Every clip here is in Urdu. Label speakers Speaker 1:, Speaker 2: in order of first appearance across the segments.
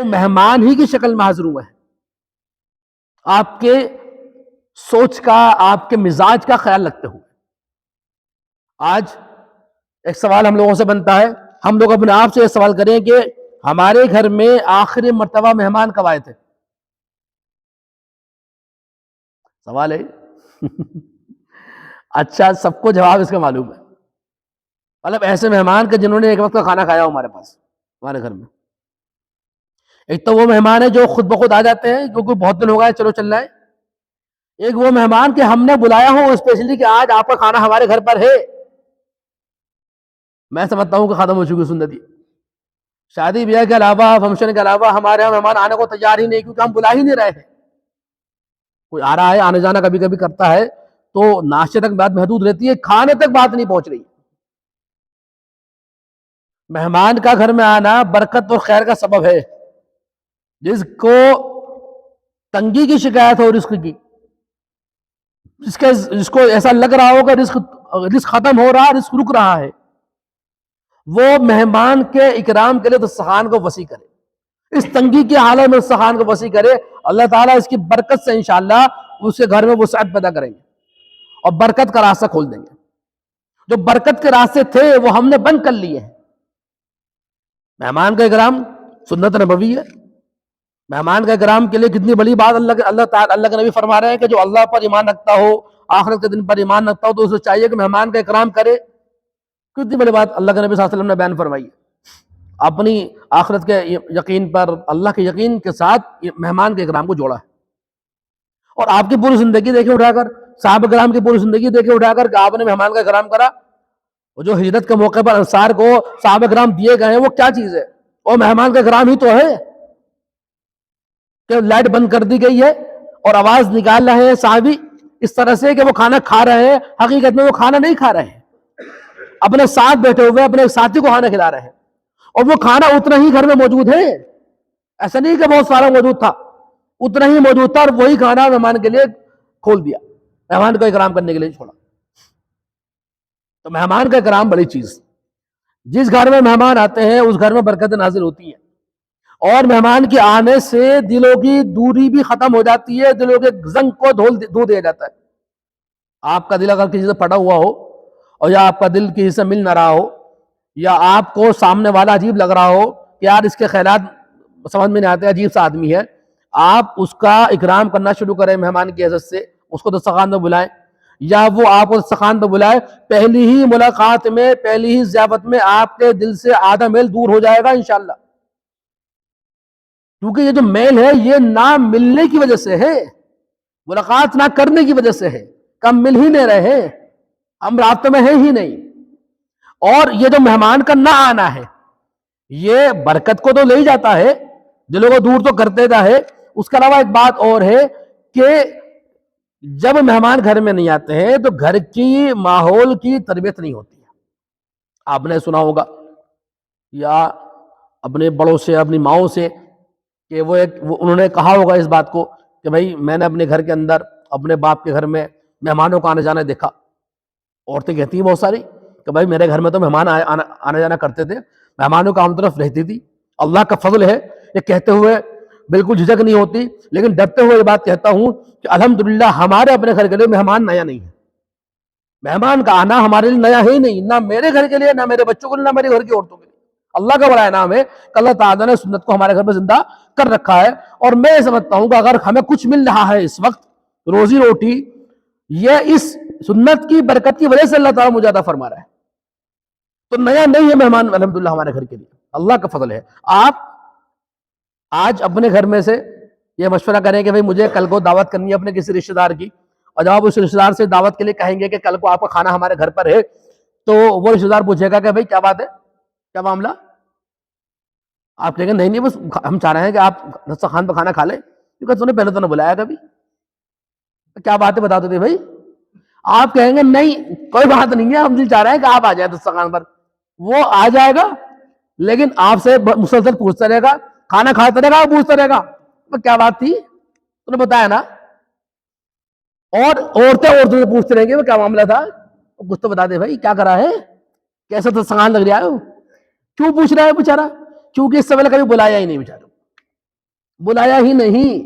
Speaker 1: تو مہمان ہی کی شکل میں حاضر ہوئے ہیں، آپ کے سوچ کا، آپ کے مزاج کا خیال رکھتے ہوئے۔ آج ایک سوال ہم لوگوں سے بنتا ہے، ہم لوگ اپنے آپ سے یہ سوال کریں کہ ہمارے گھر میں آخری مرتبہ مہمان کب آئے تھے؟ سوال ہے اچھا، سب کو جواب اس کا معلوم ہے، مطلب ایسے مہمان کے جنہوں نے ایک وقت کا کھانا کھایا ہو ہمارے پاس، ہمارے گھر میں۔ ایک تو وہ مہمان ہے جو خود بخود آ جاتے ہیں کیونکہ بہت دن ہو گئے چلو چل رہا ہے، ایک وہ مہمان کہ ہم نے بلایا ہوں اسپیشلی کہ آج آپ کا کھانا ہمارے گھر پر ہے۔ میں سمجھتا ہوں کہ ختم ہو چکی سنت یہ، شادی بیاہ کے علاوہ، فنکشن کے علاوہ ہمارے یہاں مہمان آنے کو تیار ہی نہیں، کیونکہ ہم بلا ہی نہیں رہے ہیں۔ کوئی آ رہا ہے، آنے جانا کبھی کبھی کرتا ہے تو ناشتے تک بات محدود رہتی ہے، کھانے تک بات نہیں پہنچ رہی۔ مہمان کا گھر میں آنا برکت اور خیر کا سبب ہے۔ جس کو تنگی کی شکایت ہو رزق کی، جس کو ایسا لگ رہا ہو کہ رزق ختم ہو رہا، رزق رک رہا ہے، وہ مہمان کے اکرام کے لیے دسترخوان کو وسیع کرے، اس تنگی کی حالت میں دسترخوان کو وسیع کرے، اللہ تعالیٰ اس کی برکت سے انشاءاللہ اس کے گھر میں وسعت پیدا کریں گے اور برکت کا راستہ کھول دیں گے۔ جو برکت کے راستے تھے وہ ہم نے بند کر لیے ہیں۔ مہمان کا اکرام سنت نبوی ہے۔ مہمان کا اکرام کے لیے کتنی بڑی بات اللہ کے نبی فرما رہے ہیں کہ جو اللہ پر ایمان رکھتا ہو، آخرت کے دن پر ایمان رکھتا ہو، تو اسے چاہیے کہ مہمان کا اکرام کرے۔ کتنی بڑی بات اللہ کے نبی صلی اللہ علیہ وسلم نے بیان فرمائی ہے۔ اپنی آخرت کے یقین پر، اللہ کے یقین کے ساتھ مہمان کے اکرام کو جوڑا ہے۔ اور آپ کی پوری زندگی دیکھے اٹھا کر، صحابہ کرام کی پوری زندگی دیکھے اٹھا کر کہ آپ نے مہمان کا اکرام کرا۔ وہ جو ہجرت کے موقع پر انصار کو صحابہ کرام دیے گئے ہیں، وہ کیا چیز ہے؟ وہ مہمان کا اکرام ہی تو ہے کہ لائٹ بند کر دی گئی ہے اور آواز نکال رہے ہیں صحابی اس طرح سے کہ وہ کھانا کھا رہے ہیں، حقیقت میں وہ کھانا نہیں کھا رہے ہیں، اپنے ساتھ بیٹھے ہوئے اپنے ساتھی کو کھانا کھلا رہے ہیں، اور وہ کھانا اتنا ہی گھر میں موجود ہے، ایسا نہیں کہ بہت سارا موجود تھا، اتنا ہی موجود تھا، اور وہی کھانا مہمان کے لیے کھول دیا، مہمان کو اکرام کرنے کے لیے چھوڑا۔ تو مہمان کا اکرام بڑی چیز، جس گھر میں مہمان آتے ہیں اس گھر میں برکت نازل ہوتی ہیں، اور مہمان کے آنے سے دلوں کی دوری بھی ختم ہو جاتی ہے، دلوں کے زنگ کو دھو دیا جاتا ہے۔ آپ کا دل اگر کسی سے پھٹا ہوا ہو، اور یا آپ کا دل کسی سے مل نہ رہا ہو، یا آپ کو سامنے والا عجیب لگ رہا ہو کہ یار اس کے خیالات سمجھ میں نہیں آتے، عجیب سا آدمی ہے، آپ اس کا اکرام کرنا شروع کریں مہمان کی عزت سے، اس کو دسترخوان پہ بلائیں، یا وہ آپ کو دسترخوان پہ بلائے، پہلی ہی ملاقات میں، پہلی ہی ضیافت میں آپ کے دل سے آدھا میل دور ہو جائے گا انشاءاللہ۔ کیونکہ یہ جو میل ہے یہ نہ ملنے کی وجہ سے ہے، ملاقات نہ کرنے کی وجہ سے ہے، کم مل ہی نہیں رہے، ہم رابطے میں ہیں ہی نہیں۔ اور یہ جو مہمان کا نہ آنا ہے یہ برکت کو تو لے ہی جاتا ہے، دلوں کو دور تو کرتے ہے۔ اس کے علاوہ ایک بات اور ہے کہ جب مہمان گھر میں نہیں آتے ہیں تو گھر کی ماحول کی تربیت نہیں ہوتی ہے۔ آپ نے سنا ہوگا یا اپنے بڑوں سے، اپنی ماؤں سے، کہ انہوں نے کہا ہوگا اس بات کو کہ بھائی میں نے اپنے گھر کے اندر، اپنے باپ کے گھر میں مہمانوں کا آنے جانا دیکھا۔ عورتیں کہتی ہیں بہت ساری کہ بھائی میرے گھر میں تو مہمان آنے جانا کرتے تھے، مہمانوں کا ہم طرف رہتی تھی۔ اللہ کا فضل ہے، یہ کہتے ہوئے بالکل جھجک نہیں ہوتی، لیکن ڈرتے ہوئے یہ بات کہتا ہوں کہ الحمدللہ ہمارے اپنے گھر کے لیے مہمان نیا نہیں ہے۔ مہمان کا آنا ہمارے لیے نیا ہے ہی نہیں، نہ میرے گھر کے لیے، نہ میرے بچوں کے لیے، نہ میرے گھر کی عورتوں کے لیے۔ اللہ کا بڑا انعام ہے کہ اللہ تعالیٰ نے سنت کو ہمارے گھر میں زندہ کر رکھا ہے۔ اور میں سمجھتا ہوں کہ اگر ہمیں کچھ مل رہا ہے اس وقت روزی روٹی، یہ اس سنت کی برکت کی وجہ سے اللہ تعالیٰ مجھے عطا فرما رہا ہے۔ تو نیا نہیں ہے مہمان الحمدللہ ہمارے گھر کے لیے، اللہ کا فضل ہے۔ آپ آج اپنے گھر میں سے یہ مشورہ کریں کہ بھئی مجھے کل کو دعوت کرنی ہے اپنے کسی رشتہ دار کی، اور جب آپ اس رشتہ دار سے دعوت کے لیے کہیں گے کہ کل کو آپ کا کھانا ہمارے گھر پر ہے، تو وہ رشتہ دار پوچھے گا کہ بھئی کیا بات ہے، کیا معاملہ؟ آپ کہیں گے نہیں نہیں، بس ہم چاہ رہے ہیں کہ آپ دسترخوان پہ کھانا کھا لیں، کیونکہ تم نے پہلے تو نہ بلایا کبھی، کیا بات ہے بتا دو بھائی۔ آپ کہیں گے نہیں کوئی بات نہیں ہے، ہم دل چاہ رہے ہیں کہ آپ آ جائیں دسترخوان پر۔ وہ آ جائے گا لیکن آپ سے مسلسل پوچھتا رہے گا، کھانا کھاتا رہے گا، پوچھتا رہے گا کیا بات تھی، تو نے بتایا نا۔ اور عورتوں سے پوچھتے رہیں گے وہ کیا معاملہ تھا، کچھ تو بتا دے بھائی کیا کرا ہے، کیسا دسترخوان لگ رہا ہے، کیوں پوچھ رہا ہے بیچارہ؟ کیونکہ اس سے پہلے کبھی بلایا ہی نہیں بیچارہ، بلایا ہی نہیں،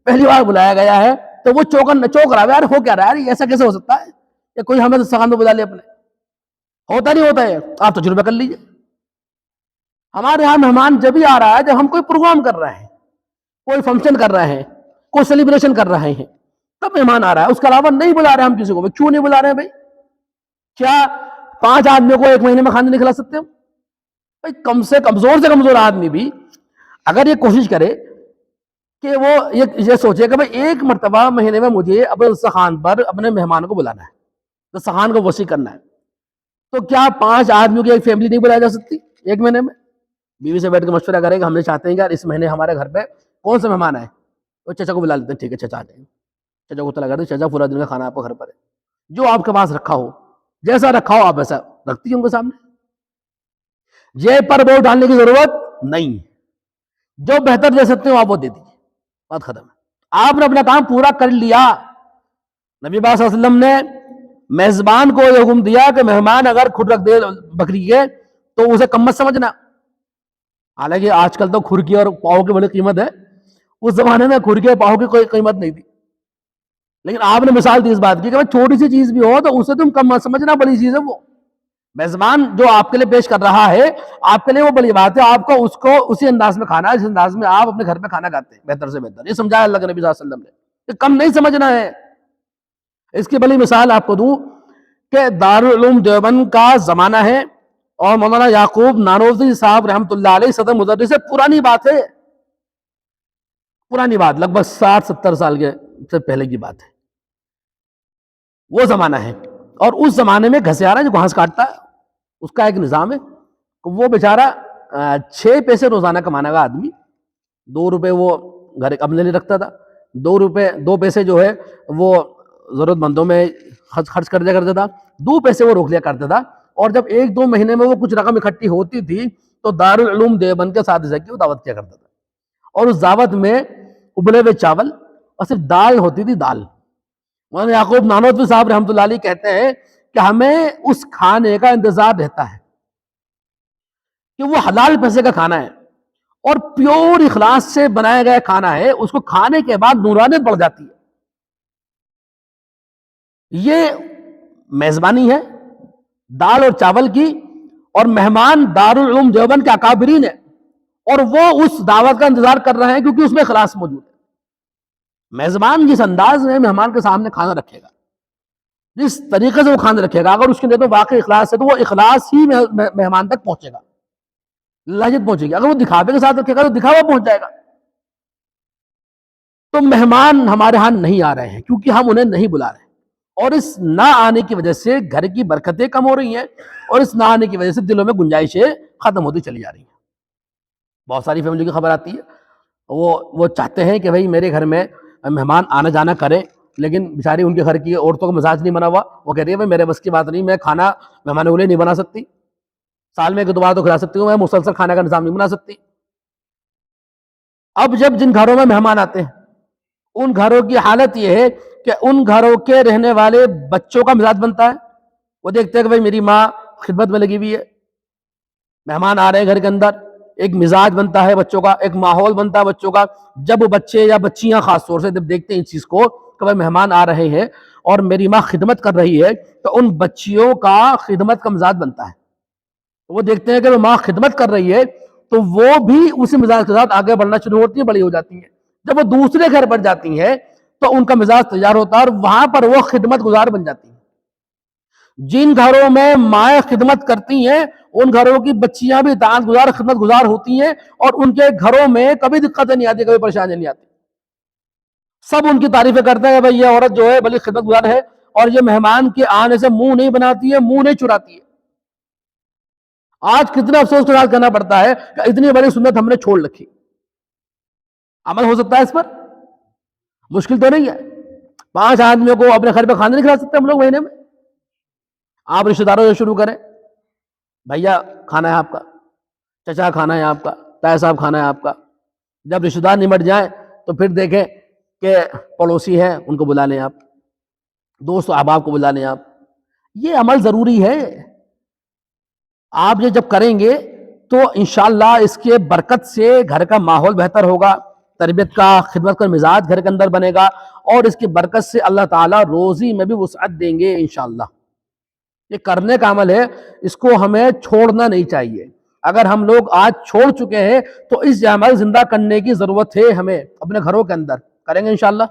Speaker 1: پہلی بار بلایا گیا ہے تو وہ چوک رہا ہے، یار ہو کیا رہا ہے، یار ایسا کیسے ہو سکتا ہے کہ کوئی ہمیں سخن میں بلا لے اپنے؟ ہوتا نہیں ہوتا ہے، آپ تجربہ کر لیجئے۔ ہمارے یہاں مہمان جب ہی آ رہا ہے جب ہم کوئی پروگرام کر رہے ہیں، کوئی فنکشن کر رہے ہیں، کوئی سیلیبریشن کر رہے ہیں، تب مہمان آ رہا ہے، اس کے علاوہ نہیں بلا رہے ہم کسی کو۔ کیوں نہیں بلا رہے ہیں بھائی؟ کیا 5 آدمیوں کو ایک مہینے میں کھانا نہیں کھلا سکتے ہم؟ بھائی کم سے کمزور آدمی بھی اگر یہ کوشش کرے کہ وہ یہ سوچے کہ بھائی ایک مرتبہ مہینے میں مجھے اپنے دسترخوان پر اپنے مہمان کو بلانا ہے، دسترخوان کو وسیع کرنا ہے، تو کیا 5 آدمیوں کی ایک فیملی نہیں بلائی جا سکتی ایک مہینے میں؟ بیوی سے بیٹھ کے مشورہ کریں کہ ہم نے چاہتے ہیں کہ یار اس مہینے ہمارے گھر پہ کون سے مہمان آئے، تو چچا کو بلا لیتے ہیں، ٹھیک ہے چچا آ جائیں، چچا کو اطلاع کر دیں چچا پورا دن کا کھانا آپ کو گھر پر ہے، جو آپ کے پاس رکھا ہو، جیسا رکھا ہو آپ ایسا رکھتی ہیں ان کے سامنے، جیب پر بوجھ ڈالنے کی ضرورت نہیں، جو بہتر دے سکتے ہو آپ وہ دے دیجیے، بات ختم ہے۔ آپ نے اپنا کام پورا کر لیا۔ نبی پاک صلی اللہ علیہ وسلم نے میزبان کو یہ حکم دیا کہ مہمان اگر کھر رکھ دے بکری کے تو اسے کم مت سمجھنا، حالانکہ آج کل تو کھر کی اور پاؤ کی بڑی قیمت ہے، اس زمانے میں کھر کے پاؤ کی کوئی قیمت نہیں تھی، لیکن آپ نے مثال دی اس بات کی کہ چھوٹی سی چیز بھی ہو تو اسے تم کم مت سمجھنا، بڑی چیز ہے وہ۔ میزبان جو آپ کے لیے پیش کر رہا ہے آپ کے لیے وہ بڑی بات ہے، آپ کو اس کو اسی انداز میں کھانا ہے جس انداز میں آپ اپنے گھر میں کھانا کھاتے ہیں، بہتر سے بہتر۔ یہ سمجھایا اللہ کے نبی صلی اللہ علیہ وسلم نے کہ کم نہیں سمجھنا ہے۔ اس کی بڑی مثال آپ کو دوں کہ دارالعلوم دیوبند کا زمانہ ہے اور مولانا یعقوب نانوتوی صاحب رحمۃ اللہ علیہ صدر مدرس سے پرانی بات ہے، پرانی بات، لگ بھگ 60-70 سال کے سے پہلے کی بات ہے، وہ زمانہ ہے۔ اور اس زمانے میں گھسیارا جو گھاس کاٹتا ہے اس کا ایک نظام ہے، وہ بیچارہ 6 پیسے روزانہ کمانے کا آدمی، 2 روپے وہ گھر اپنے لیے رکھتا تھا، 2 پیسے جو ہے وہ ضرورت مندوں میں خرچ کر دیا کرتا تھا، 2 پیسے وہ روک لیا کرتا تھا، اور جب 1-2 مہینے میں وہ کچھ رقم اکٹھی ہوتی تھی تو دارالعلوم دیوبند کے اساتذہ کی وہ دعوت کیا کرتا تھا، اور اس دعوت میں ابلے ہوئے چاول اور صرف دال ہوتی تھی، دال۔ مولانا یعقوب نانوتوی صاحب رحمۃ اللہ علیہ کہتے ہیں کہ ہمیں اس کھانے کا انتظار رہتا ہے کہ وہ حلال پیسے کا کھانا ہے اور پیور اخلاص سے بنایا گیا کھانا ہے، اس کو کھانے کے بعد نورانیت بڑھ جاتی ہے۔ یہ میزبانی ہے دال اور چاول کی، اور مہمان دارالعلوم دیوبند کے اکابرین ہیں اور وہ اس دعوت کا انتظار کر رہے ہیں کیونکہ اس میں اخلاص موجود ہے۔ میزبان جس انداز میں مہمان کے سامنے کھانا رکھے گا، جس طریقے سے وہ کھانا رکھے گا، اگر اس کے اندر تو واقعی اخلاص ہے تو وہ اخلاص ہی مہمان تک پہنچے گا، لذت پہنچے گی۔ اگر وہ دکھاوے کے ساتھ رکھے گا تو دکھاوا پہنچ جائے گا۔ تو مہمان ہمارے ہاں نہیں آ رہے ہیں کیونکہ ہم انہیں نہیں بلا رہے ہیں، اور اس نہ آنے کی وجہ سے گھر کی برکتیں کم ہو رہی ہیں، اور اس نہ آنے کی وجہ سے دلوں میں گنجائشیں ختم ہوتی چلی جا رہی ہیں۔ بہت ساری فیملی کی خبر آتی ہے، وہ چاہتے ہیں کہ بھئی میرے گھر میں مہمان آنا جانا کریں، لیکن بیچاری ان کے گھر کی عورتوں کا مزاج نہیں بنا ہوا، وہ کہہ رہی ہے بھئی میرے بس کی بات نہیں، میں کھانا مہمانوں کے لیے نہیں بنا سکتی، سال میں 1-2 بار تو کھلا سکتی ہوں، میں مسلسل کھانے کا نظام نہیں بنا سکتی۔ اب جب جن گھروں میں مہمان آتے ہیں ان گھروں کی حالت یہ ہے کہ ان گھروں کے رہنے والے بچوں کا مزاج بنتا ہے، وہ دیکھتے ہیں کہ بھئی میری ماں خدمت میں لگی ہوئی ہے، مہمان آ رہے ہیں گھر کے اندر، ایک مزاج بنتا ہے بچوں کا، ایک ماحول بنتا ہے بچوں کا۔ جب بچے یا بچیاں خاص طور سے جب دیکھتے ہیں اس چیز کو کہ بھئی مہمان آ رہے ہیں اور میری ماں خدمت کر رہی ہے، تو ان بچیوں کا خدمت کا مزاج بنتا ہے، وہ دیکھتے ہیں کہ وہ ماں خدمت کر رہی ہے تو وہ بھی اسی مزاج کے ساتھ آگے بڑھنا شروع ہوتی ہیں، بڑی ہو جاتی ہیں۔ جب وہ دوسرے گھر پر جاتی ہیں تو ان کا مزاج تیار ہوتا ہے اور وہاں پر وہ خدمت گزار بن جاتی ہیں۔ جن گھروں میں مائیں خدمت کرتی ہیں ان گھروں کی بچیاں بھی اطاعت گزار خدمت گزار ہوتی ہیں، اور ان کے گھروں میں کبھی دقتیں نہیں آتی، کبھی پریشانی نہیں آتی، سب ان کی تعریفیں کرتے ہیں کہ بھئی یہ عورت جو ہے بڑی خدمت گزار ہے اور یہ مہمان کے آنے سے منہ نہیں بناتی ہے، منہ نہیں چراتی ہے۔ آج کتنا افسوس کے ساتھ کہنا پڑتا ہے کہ اتنی بڑی سنت ہم نے چھوڑ رکھی۔ عمل ہو سکتا ہے اس پر؟ مشکل تو نہیں ہے۔ 5 آدمیوں کو اپنے گھر پہ کھانا نہیں کھلا سکتے ہم لوگ مہینے میں؟ آپ رشتہ داروں سے شروع کریں، بھیا کھانا ہے آپ کا، چچا کھانا ہے آپ کا، تایا صاحب کھانا ہے آپ کا۔ جب رشتہ دار نمٹ جائیں تو پھر دیکھیں کہ پڑوسی ہیں ان کو بلا لیں، آپ دوست احباب کو بلا لیں۔ آپ یہ عمل ضروری ہے، آپ یہ جب کریں گے تو انشاءاللہ اس کے برکت سے گھر کا ماحول بہتر ہوگا، تربیت کا، خدمت کا مزاج گھر کے اندر بنے گا، اور اس کی برکت سے اللہ تعالیٰ روزی میں بھی وسعت دیں گے انشاءاللہ۔ یہ کرنے کا عمل ہے، اس کو ہمیں چھوڑنا نہیں چاہیے۔ اگر ہم لوگ آج چھوڑ چکے ہیں تو اس عمل زندہ کرنے کی ضرورت ہے، ہمیں اپنے گھروں کے اندر کریں گے انشاءاللہ۔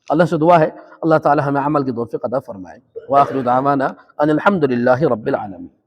Speaker 1: اللہ سے دعا ہے اللہ تعالی ہمیں عمل کی توفیق عطا فرمائے۔ وآخر دعوانا ان الحمد للہ رب العالمین۔